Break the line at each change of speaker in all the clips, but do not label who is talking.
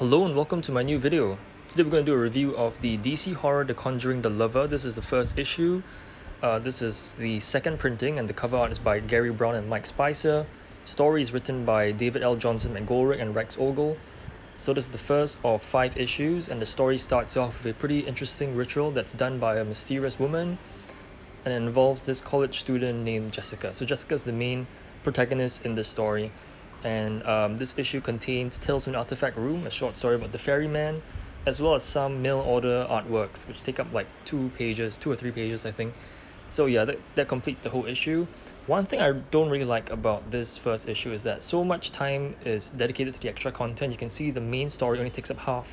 Hello and welcome to my new video. Today we're going to do a review of the DC horror The Conjuring The Lover. This is the first issue. This is the second printing and the cover art is by Gary Brown and Mike Spicer. Story is written by David L. Johnson McGolrick and Rex Ogle. So this is the first of 5 issues and the story starts off with a pretty interesting ritual that's done by a mysterious woman and it involves this college student named Jessica. So Jessica's the main protagonist in this story. And this issue contains Tales from the Artifact Room, a short story about the ferryman, as well as some mail order artworks, which take up like 2 or 3 pages, I think. So yeah, that completes the whole issue. One thing I don't really like about this first issue is that so much time is dedicated to the extra content. You can see the main story only takes up half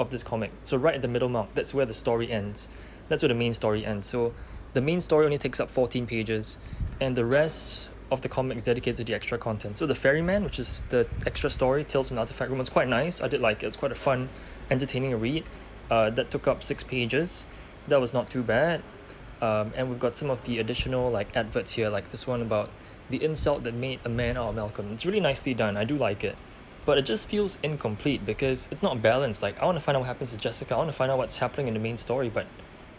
of this comic. So right at the middle mark, that's where the story ends. That's where the main story ends. So the main story only takes up 14 pages, and the rest of the comics dedicated to the extra content. So the ferryman, which is the extra story, Tales from the Artifact Room, was quite nice. I did like it. It's quite a fun, entertaining read. That took up 6 pages. That was not too bad. And we've got some of the additional like adverts here, like this one about the insult that made a man out of Malcolm. It's really nicely done. I do like it. But it just feels incomplete because it's not balanced. Like, I want to find out what happens to Jessica. I want to find out what's happening in the main story, but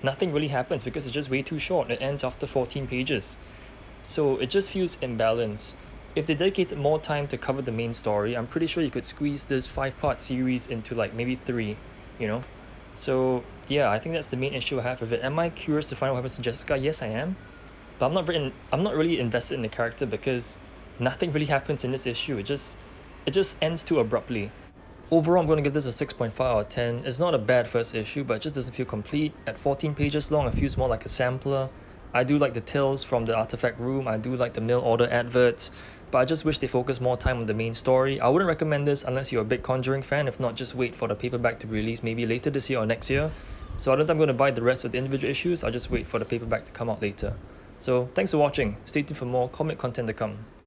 nothing really happens because it's just way too short. It ends after 14 pages. So it just feels imbalanced. If they dedicated more time to cover the main story, I'm pretty sure you could squeeze this 5-part series into like maybe 3, you know? So yeah, I think that's the main issue I have with it. Am I curious to find out what happens to Jessica? Yes, I am. But I'm not really invested in the character because nothing really happens in this issue. It just ends too abruptly. Overall, I'm going to give this a 6.5 out of 10. It's not a bad first issue, but it just doesn't feel complete. At 14 pages long, it feels more like a sampler. I do like the Tales from the Artifact Room, I do like the mail order adverts, but I just wish they focused more time on the main story. I wouldn't recommend this unless you're a big Conjuring fan. If not, just wait for the paperback to be released maybe later this year or next year. So I don't think I'm going to buy the rest of the individual issues, I'll just wait for the paperback to come out later. So thanks for watching, stay tuned for more comic content to come.